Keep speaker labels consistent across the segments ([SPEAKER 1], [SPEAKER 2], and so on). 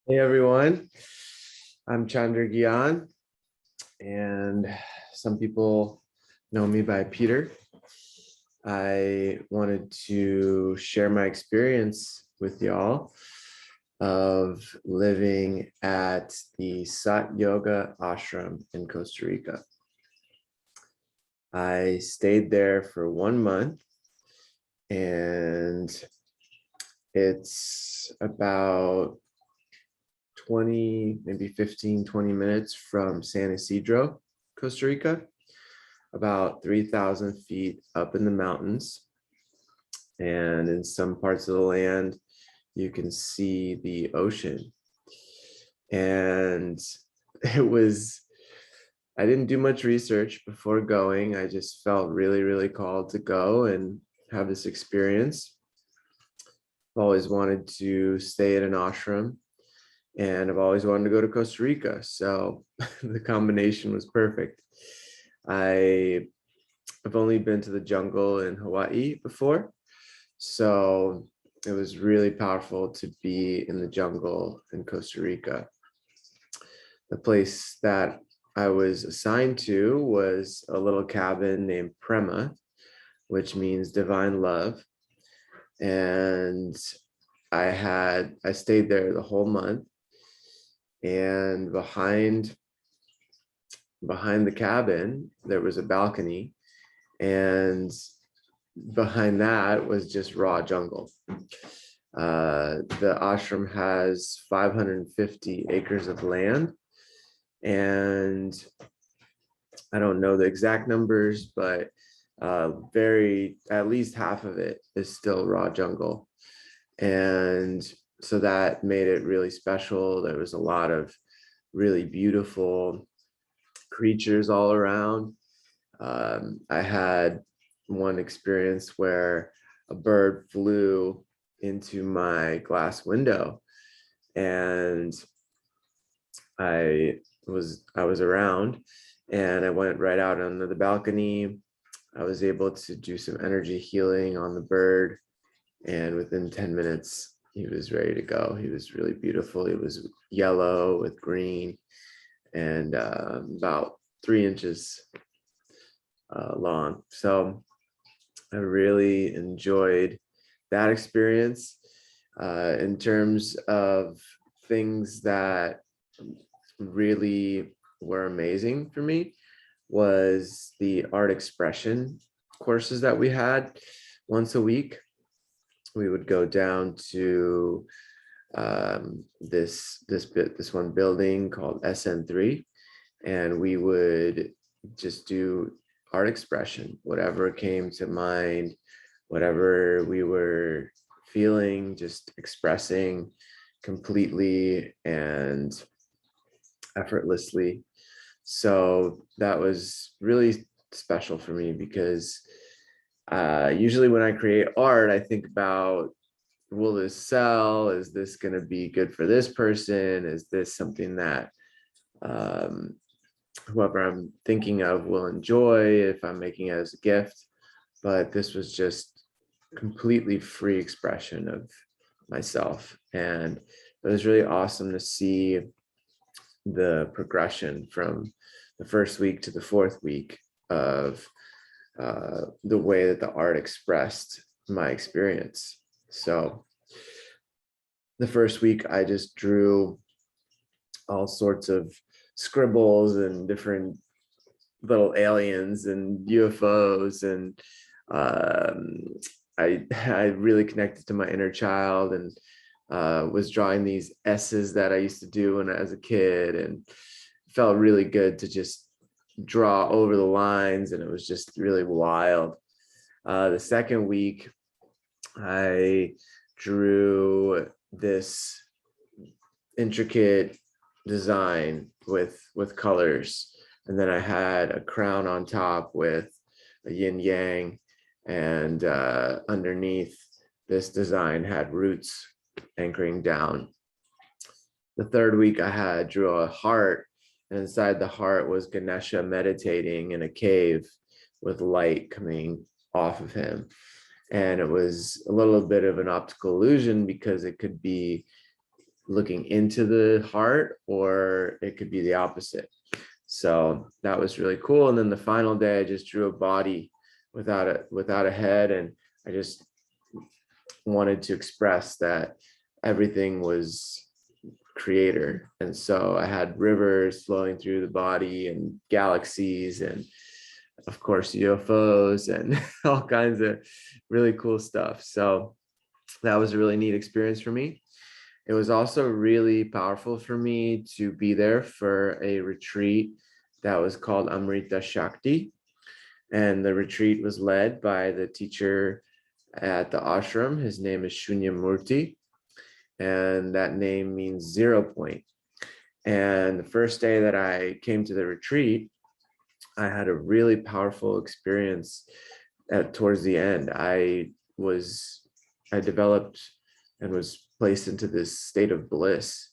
[SPEAKER 1] Hey everyone, I'm Chandra Gyan, and some people know me by Peter. I wanted to share my experience with y'all of living at the Sat Yoga Ashram in Costa Rica. I stayed there for 1 month, and it's about 20, maybe 15, 20 minutes from San Isidro, Costa Rica, about 3,000 feet up in the mountains. And in some parts of the land, you can see the ocean. And I didn't do much research before going. I just felt really, really called to go and have this experience. I've always wanted to stay at an ashram, and I've always wanted to go to Costa Rica. So the combination was perfect. I've only been to the jungle in Hawaii before, so it was really powerful to be in the jungle in Costa Rica. The place that I was assigned to was a little cabin named Prema, which means divine love. And I stayed there the whole month. And behind the cabin, there was a balcony, and behind that was just raw jungle. The ashram has 550 acres of land, and I don't know the exact numbers, but at least half of it is still raw jungle. And so that made it really special. There was a lot of really beautiful creatures all around. I had one experience where a bird flew into my glass window, and I was around, and I went right out onto the balcony. I was able to do some energy healing on the bird, and within 10 minutes, he was ready to go. He was really beautiful. He was yellow with green and about 3 inches long. So I really enjoyed that experience. In terms of things that really were amazing for me was the art expression courses that we had once a week. We would go down to this one building called SN3, and we would just do art expression, whatever came to mind, whatever we were feeling, just expressing completely and effortlessly. So that was really special for me because usually when I create art, I think about, will this sell? Is this going to be good for this person? Is this something that whoever I'm thinking of will enjoy if I'm making it as a gift? But this was just completely free expression of myself. And it was really awesome to see the progression from the first week to the fourth week of the way that the art expressed my experience. So the first week, I just drew all sorts of scribbles and different little aliens and UFOs, and I really connected to my inner child, and was drawing these S's that I used to do when I was a kid, and felt really good to just draw over the lines, and it was just really wild. The second week, I drew this intricate design with colors, and then I had a crown on top with a yin yang, and underneath this design had roots anchoring down. The third week, I drew a heart, and inside the heart was Ganesha meditating in a cave with light coming off of him. And it was a little bit of an optical illusion because it could be looking into the heart, or it could be the opposite. So that was really cool. And then the final day, I just drew a body without a head, and I just wanted to express that everything was creator. And so I had rivers flowing through the body and galaxies and of course UFOs and all kinds of really cool stuff. So that was a really neat experience for me. It was also really powerful for me to be there for a retreat that was called Amrita Shakti. And the retreat was led by the teacher at the ashram. His name is Shunyamurti, and that name means 0 point. And the first day that I came to the retreat, I had a really powerful experience towards the end. I developed and was placed into this state of bliss.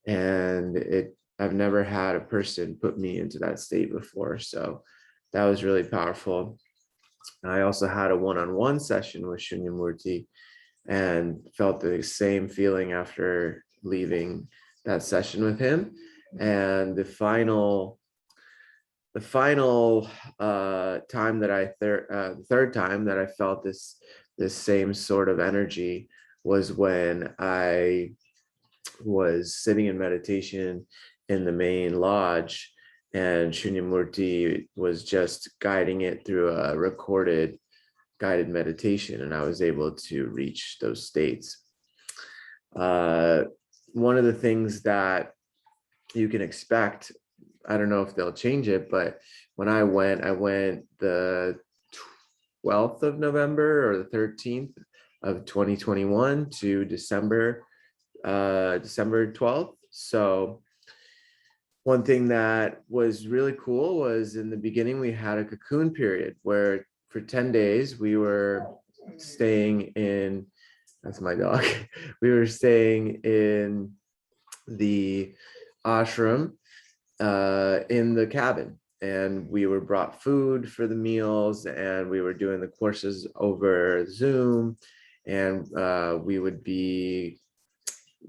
[SPEAKER 1] And I've never had a person put me into that state before. So that was really powerful. I also had a one-on-one session with Shunyamurti and felt the same feeling after leaving that session with him. And the final time that the third time that I felt this same sort of energy was when I was sitting in meditation in the main lodge, and Shunyamurti was just guiding it through a recorded guided meditation, and I was able to reach those states. One of the things that you can expect, I don't know if they'll change it, but when I went the 12th of November or the 13th of 2021 to December 12th. So one thing that was really cool was in the beginning, we had a cocoon period where for 10 days we were staying in, that's my dog, we were staying in the ashram in the cabin, and we were brought food for the meals, and we were doing the courses over Zoom, and we would be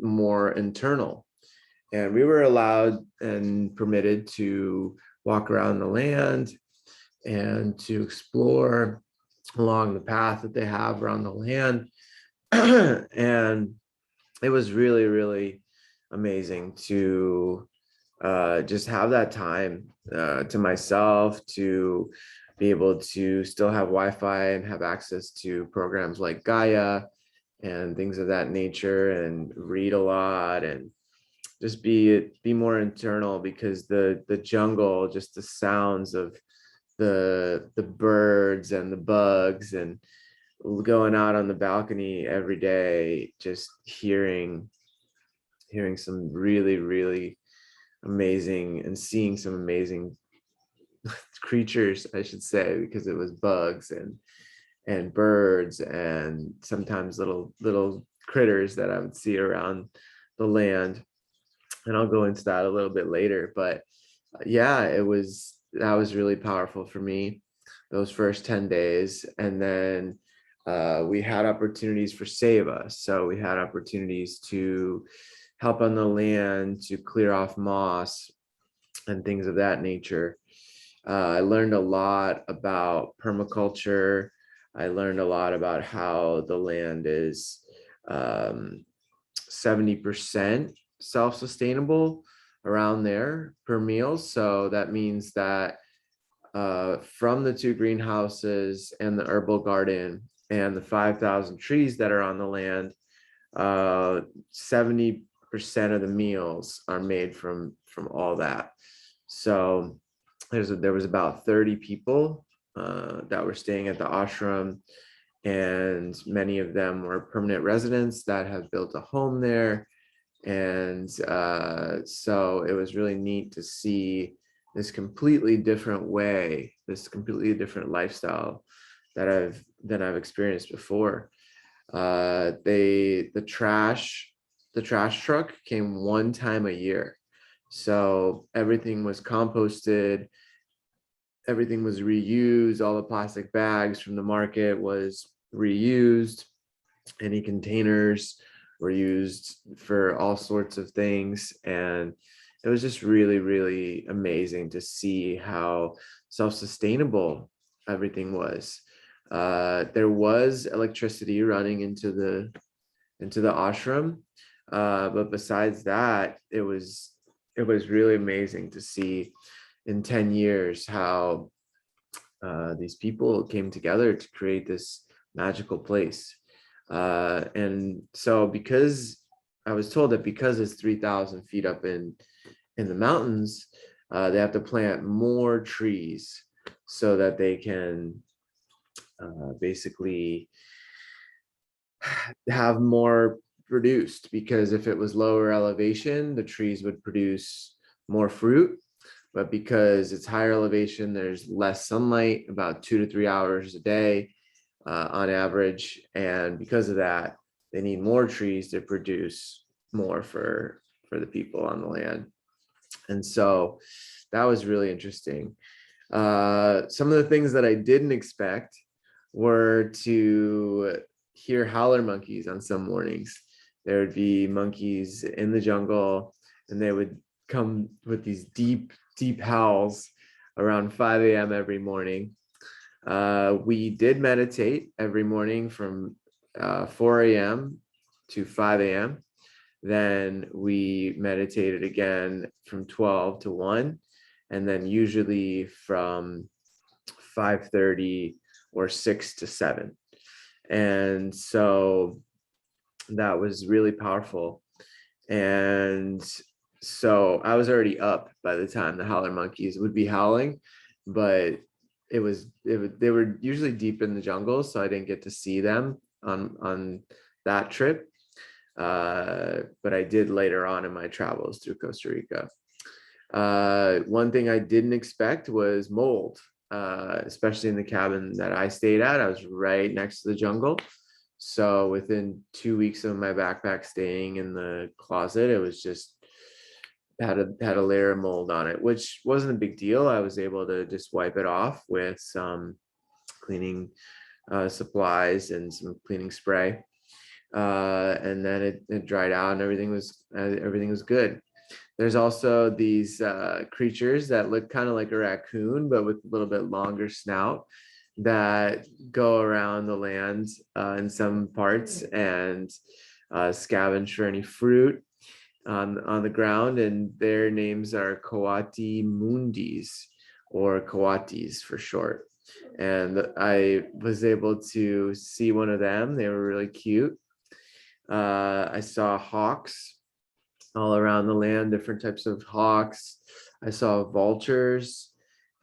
[SPEAKER 1] more internal, and we were allowed and permitted to walk around the land and to explore along the path that they have around the land. And it was really, really amazing to just have that time to myself, to be able to still have Wi-Fi and have access to programs like Gaia and things of that nature, and read a lot and just be more internal, because the jungle, just the sounds of the birds and the bugs, and going out on the balcony every day, just hearing some really, really amazing, and seeing some amazing creatures, I should say, because it was bugs and birds, and sometimes little critters that I would see around the land. And I'll go into that a little bit later, but yeah, that was really powerful for me, those first 10 days. And then we had opportunities for seva. So we had opportunities to help on the land, to clear off moss and things of that nature. I learned a lot about permaculture. I learned a lot about how the land is 70% self-sustainable, around there, per meal. So that means that from the 2 greenhouses and the herbal garden and the 5,000 trees that are on the land, 70% of the meals are made from all that. So there was about 30 people that were staying at the ashram, and many of them were permanent residents that have built a home there. And so it was really neat to see this completely different way, this completely different lifestyle that I've experienced before. The trash truck came 1 time a year. So everything was composted, everything was reused, all the plastic bags from the market was reused, any containers were used for all sorts of things. And it was just really, really amazing to see how self-sustainable everything was. There was electricity running into the ashram, but besides that, it was really amazing to see in 10 years how these people came together to create this magical place. And so, because I was told that because it's 3,000 feet up in the mountains, they have to plant more trees so that they can basically have more produced, because if it was lower elevation, the trees would produce more fruit. But because it's higher elevation, there's less sunlight, about 2 to 3 hours a day on average. And because of that, they need more trees to produce more for the people on the land. And so that was really interesting. Some of the things that I didn't expect were to hear howler monkeys on some mornings. There would be monkeys in the jungle, and they would come with these deep howls around 5 a.m. every morning. We did meditate every morning from 4 a.m. to 5 a.m. Then we meditated again from 12 to 1, and then usually from 5:30 or 6 to 7. And so that was really powerful. And so I was already up by the time the howler monkeys would be howling, but they were usually deep in the jungle, so I didn't get to see them on that trip. But I did later on in my travels through Costa Rica. One thing I didn't expect was mold, especially in the cabin that I stayed at. I was right next to the jungle. So within 2 weeks of my backpack staying in the closet, it was just had a layer of mold on it, which wasn't a big deal. I was able to just wipe it off with some cleaning supplies and some cleaning spray. And then it dried out and everything was good. There's also these creatures that look kind of like a raccoon, but with a little bit longer snout, that go around the land in some parts and scavenge for any fruit on the ground. And their names are Coati mundis, or coatis for short. And I was able to see one of them. They were really cute. I saw hawks all around the land, different types of hawks. I saw vultures.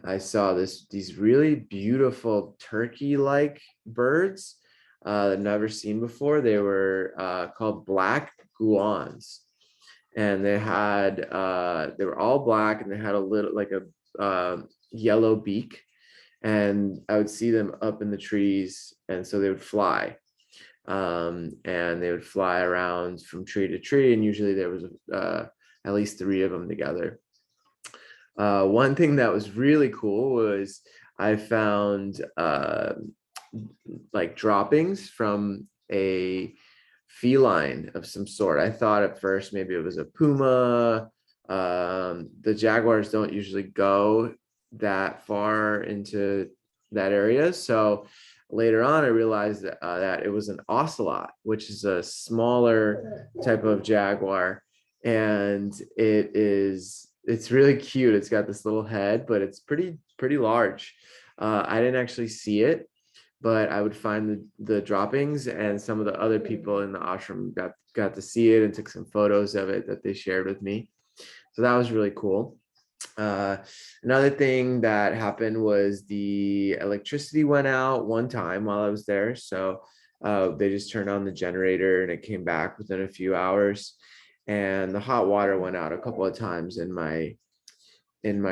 [SPEAKER 1] I saw these really beautiful turkey-like birds that I've never seen before. They were called black guans, and they were all black, and they had a little like a yellow beak, and I would see them up in the trees, and so they would fly. And they would fly around from tree to tree, and usually there was at least 3 of them together. One thing that was really cool was I found like droppings from a feline of some sort. I thought at first maybe it was a puma. The jaguars don't usually go that far into that area, so later on I realized that it was an ocelot, which is a smaller type of jaguar, and it's really cute. It's got this little head, but it's pretty large. I didn't actually see it, but I would find the droppings, and some of the other people in the ashram got to see it and took some photos of it that they shared with me. So that was really cool. Another thing that happened was the electricity went out one time while I was there. So they just turned on the generator and it came back within a few hours. And the hot water went out a couple of times in my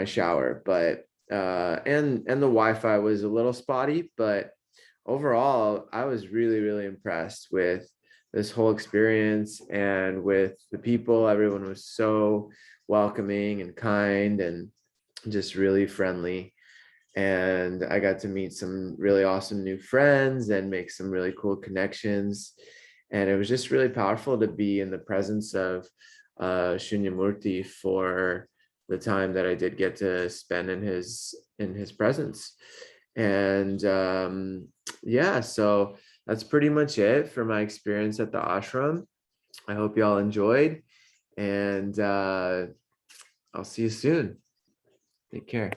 [SPEAKER 1] shower, but and the Wi-Fi was a little spotty, but overall I was really impressed with this whole experience and with the people. Everyone was so welcoming and kind and just really friendly. And I got to meet some really awesome new friends and make some really cool connections. And it was just really powerful to be in the presence of Shunyamurti for the time that I did get to spend in his presence. And yeah, so that's pretty much it for my experience at the ashram. I hope y'all enjoyed, and I'll see you soon. Take care.